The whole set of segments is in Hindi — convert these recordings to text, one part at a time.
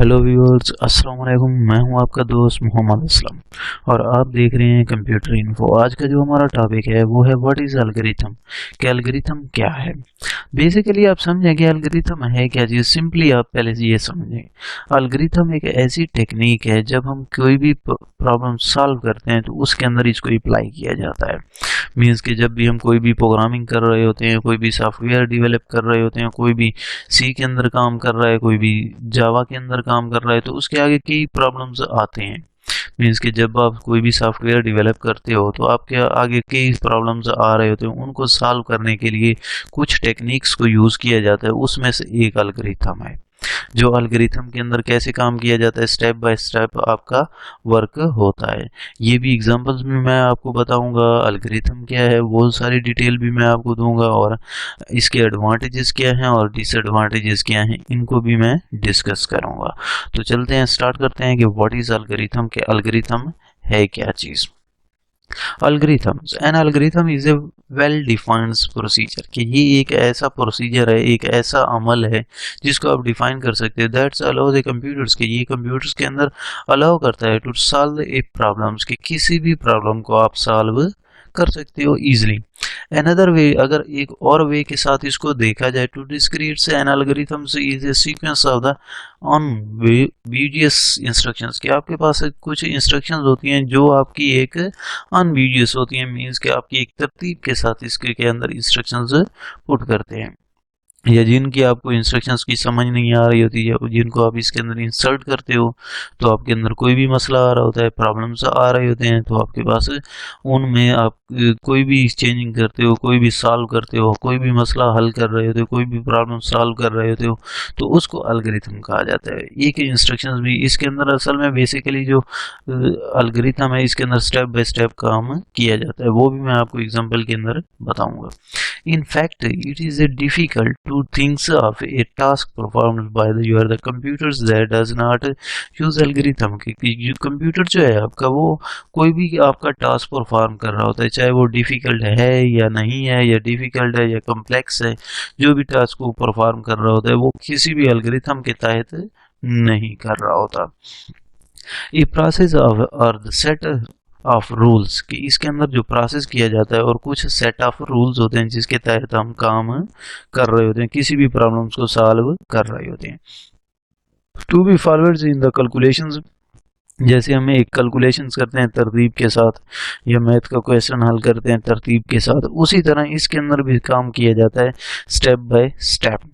हेलो व्यूअर्स, अस्सलाम वालेकुम। मैं हूं आपका दोस्त मोहम्मद असलम और आप देख रहे हैं कंप्यूटर इन्फो। आज का जो हमारा टॉपिक है वो है व्हाट इज़ एल्गोरिथम। कि एल्गोरिथम क्या है। बेसिकली आप समझें कि एल्गोरिथम है क्या चीज़। सिंपली आप पहले से ये समझें, एल्गोरिथम एक ऐसी टेक्निक है जब हम कोई भी प्रॉब्लम सॉल्व करते हैं तो उसके अंदर इसको अप्लाई किया जाता है। मीन्स कि जब भी हम कोई भी प्रोग्रामिंग कर रहे होते हैं, कोई भी सॉफ्टवेयर डेवलप कर रहे होते हैं, कोई भी सी के अंदर काम कर रहा है, कोई भी जावा के अंदर काम कर रहा है, तो उसके आगे कई प्रॉब्लम्स आते हैं। मीन्स कि जब आप कोई भी सॉफ्टवेयर डेवलप करते हो तो आपके आगे कई प्रॉब्लम्स आ रहे होते हैं। उनको सॉल्व करने के लिए कुछ टेक्निक्स को यूज़ किया जाता है, उसमें से एक एल्गोरिथम है। जो एल्गोरिथम के अंदर कैसे काम किया जाता है, स्टेप बाय स्टेप आपका वर्क होता है। ये भी एग्जांपल्स में मैं आपको बताऊंगा एल्गोरिथम क्या है, बहुत सारी डिटेल भी मैं आपको दूंगा और इसके एडवांटेजेस क्या हैं और डिसएडवांटेजेस क्या हैं, इनको भी मैं डिस्कस करूंगा। तो चलते हैं, स्टार्ट करते हैं कि व्हाट इज एल्गोरिथम, के एल्गोरिथम है क्या चीज़। Algorithms. An algorithm is a well defined procedure कि ये एक ऐसा प्रोसीजर है, एक ऐसा अमल है जिसको आप डिफाइन कर सकते हैं। दैट्स अलाउ द कंप्यूटर्स के, ये कंप्यूटर्स के अंदर अलाउ करता है टू सॉल्व ए प्रॉब्लम्स, कि किसी भी प्रॉब्लम को आप सॉल्व कर सकते हो इजीली। अनदर वे, अगर एक और वे के साथ इसको देखा जाए, to discrete an algorithms is a sequence of the unambiguous instructions, कि आपके पास कुछ इंस्ट्रक्शंस होती हैं जो आपकी एक अनविजियस होती हैं। मीन्स कि आपकी एक तरतीब के साथ इसके के अंदर इंस्ट्रक्शंस पुट करते हैं, या जिनकी आपको इंस्ट्रक्शंस की समझ नहीं आ रही होती है, जिनको आप इसके अंदर इंसर्ट करते हो तो आपके अंदर कोई भी मसला आ रहा होता है, प्रॉब्लम्स आ रहे होते हैं, तो आपके पास उनमें आप कोई भी चेंजिंग करते हो, कोई भी सॉल्व करते हो, कोई भी मसला हल कर रहे होते हो, कोई भी प्रॉब्लम सॉल्व कर रहे होते हो, तो उसको एल्गोरिथम कहा जाता है। एक इंस्ट्रक्शंस भी इसके अंदर असल में बेसिकली जो एल्गोरिथम है इसके अंदर स्टेप बाय स्टेप काम किया जाता है, वो भी मैं आपको एग्जाम्पल के अंदर बताऊँगा। In fact, it is difficult to think of a task performed by the computers that does not use algorithm। कि कंप्यूटर जो है आपका, वो कोई भी आपका टास्क परफॉर्म कर रहा होता है, चाहे वो डिफ़िकल्ट है या नहीं है, या डिफ़िकल्ट है या कम्प्लेक्स है, जो भी टास्क को परफॉर्म कर रहा होता है वो किसी भी एल्गोरिथम के तहत नहीं कर रहा होता। ये प्रोसेस ऑफ और द सेट ऑफ रूल्स, कि इसके अंदर जो प्रोसेस किया जाता है और कुछ सेट ऑफ रूल्स होते हैं जिसके तहत हम काम कर रहे होते हैं, किसी भी प्रॉब्लम्स को सॉल्व कर रहे होते हैं। To be forward in the calculations, जैसे हमें एक कैलकुलेशंस करते हैं तरतीब के साथ, या मैथ का क्वेश्चन हल करते हैं तरतीब के साथ, उसी तरह इसके अंदर भी काम किया जाता है स्टेप बाय स्टेप।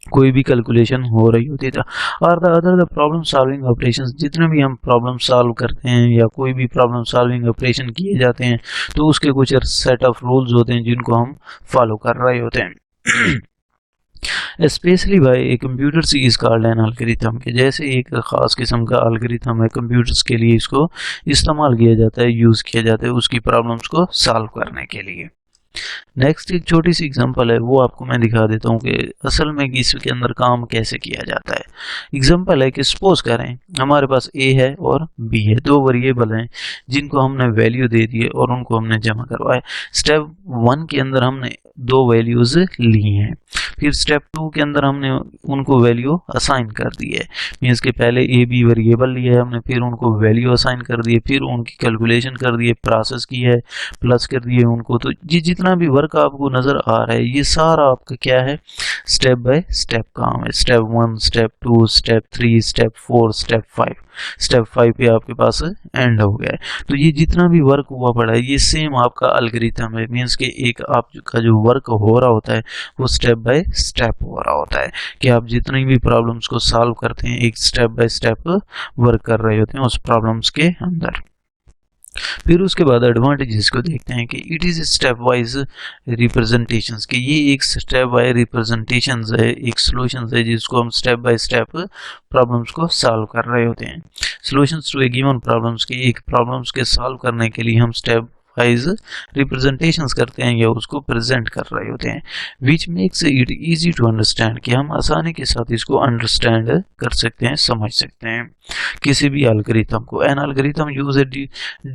कोई भी कैलकुलेशन हो रही होती है, और the other the problem solving operations, जितने भी हम प्रॉब्लम सॉल्व करते हैं या कोई भी प्रॉब्लम सॉल्विंग ऑपरेशन किए जाते हैं, तो उसके कुछ सेट ऑफ रूल्स होते हैं जिनको हम फॉलो कर रहे होते हैं। Specially by a computers is called an algorithm, के जैसे एक ख़ास किस्म का एल्गोरिथम है, कंप्यूटर्स के लिए इसको इस्तेमाल किया जाता है, यूज़ किया जाता है उसकी प्रॉब्लम्स को सॉल्व करने के लिए। नेक्स्ट एक छोटी सी एग्जांपल है, वो आपको मैं दिखा देता हूँ कि असल में इसके अंदर काम कैसे किया जाता है। एग्जांपल है कि सपोज करें हमारे पास ए है और बी है, दो वेरिएबल हैं जिनको हमने वैल्यू दे दी है और उनको हमने जमा करवाया। स्टेप 1 के अंदर हमने दो वैल्यूज़ ली हैं, फिर स्टेप 2 के अंदर हमने उनको वैल्यू असाइन कर दी है। मीन्स के पहले ए बी वेरिएबल लिया है हमने, फिर उनको वैल्यू असाइन कर दिए, फिर उनकी कैलकुलेशन कर दिए, प्रोसेस की है, प्लस कर दिए उनको। तो ये जितना भी वर्क आपको नज़र आ रहा है ये सारा आपका क्या है, स्टेप बाय स्टेप काम है। Step 1, step 2, step 3, step 4, step 5, step 5 पे आपके पास एंड हो गया है। तो ये जितना भी वर्क हुआ पड़ा है ये सेम आपका एल्गोरिथम है। मीन्स के एक आपका जो वर्क हो रहा होता है वो स्टेप बाय स्टेप हो रहा होता है, कि आप जितनी भी प्रॉब्लम्स को सॉल्व करते हैं एक स्टेप बाय स्टेप वर्क कर रहे होते हैं उस प्रॉब्लम्स के अंदर। फिर उसके बाद एडवांटेजेस को देखते हैं कि it is step wise representations, कि ये एक स्टेप वाइज रिप्रेजेंटेशंस है, एक सॉल्यूशंस है जिसको हम स्टेप बाय स्टेप प्रॉब्लम्स को सॉल्व कर रहे होते हैं। Solutions to a given problems, की एक प्रॉब्लम्स के सॉल्व करने के लिए हम स्टेप वाइज रिप्रेजेंटेशंस करते हैं या उसको प्रेजेंट कर रहे होते हैं, which makes it easy to understand, कि हम आसानी के साथ इसको अंडरस्टैंड कर सकते हैं, समझ सकते हैं किसी भी एल्गोरिथम को। An algorithm use A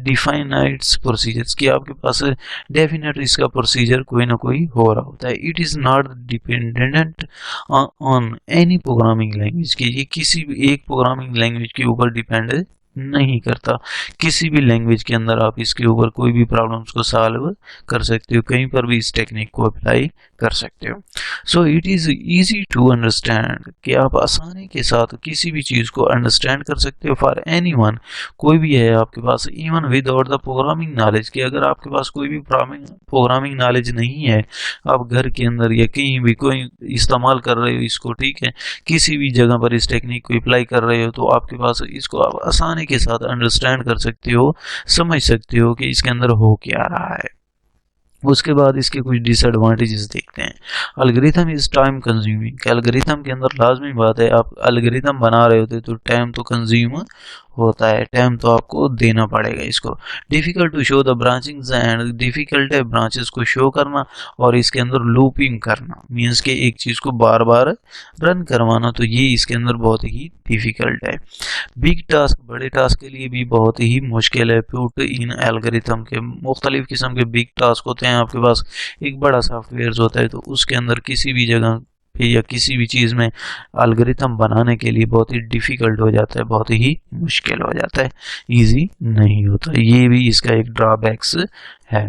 definite procedures, कि आपके पास डेफिनेट इसका प्रोसीजर कोई ना कोई हो रहा होता है। It is not dependent on any programming language, कि ये किसी भी एक प्रोग्रामिंग लैंग्वेज के ऊपर डिपेंड नहीं करता। किसी भी लैंग्वेज के अंदर आप इसके ऊपर कोई भी प्रॉब्लम्स को सॉल्व कर सकते हो, कहीं पर भी इस टेक्निक को अप्लाई कर सकते हो। So it is easy to understand, कि आप आसानी के साथ किसी भी चीज़ को अंडरस्टैंड कर सकते हो फॉर एनीवन, कोई भी है आपके पास, even without the programming knowledge, कि अगर आपके पास कोई भी प्रोग्रामिंग नॉलेज नहीं है, आप घर के अंदर या कहीं भी कोई इस्तेमाल कर रहे हो इसको, ठीक है, किसी भी जगह पर इस टेक्निक को अप्लाई कर रहे हो, तो आपके पास इसको आप आसानी के साथ अंडरस्टैंड कर सकते हो, समझ सकते हो कि इसके अंदर हो क्या रहा है। उसके बाद इसके कुछ डिसएडवांटेजेस देखते हैं। Algorithm is time consuming, algorithm के अंदर लाजमी बात है, आप एल्गोरिथम बना रहे होते तो टाइम तो कंज्यूम होता है, टाइम तो आपको देना पड़ेगा इसको। Difficult to show the branchings and, difficult है ब्रांचेस को शो करना और इसके अंदर लूपिंग करना, मीन्स के एक चीज़ को बार बार रन करवाना, तो ये इसके अंदर बहुत ही डिफिकल्ट है। बिग टास्क, बड़े टास्क के लिए भी बहुत ही मुश्किल है। पुट इन एल्गोरिथम के मुख्तलिफ किस्म के बिग टास्क होते हैं, आपके पास एक बड़ा सॉफ्टवेयर होता है, तो उसके अंदर किसी भी जगह पे या किसी भी चीज़ में एल्गोरिथम बनाने के लिए बहुत ही डिफ़िकल्ट हो जाता है, बहुत ही मुश्किल हो जाता है, ईजी नहीं होता। ये भी इसका एक ड्रॉबैक्स है।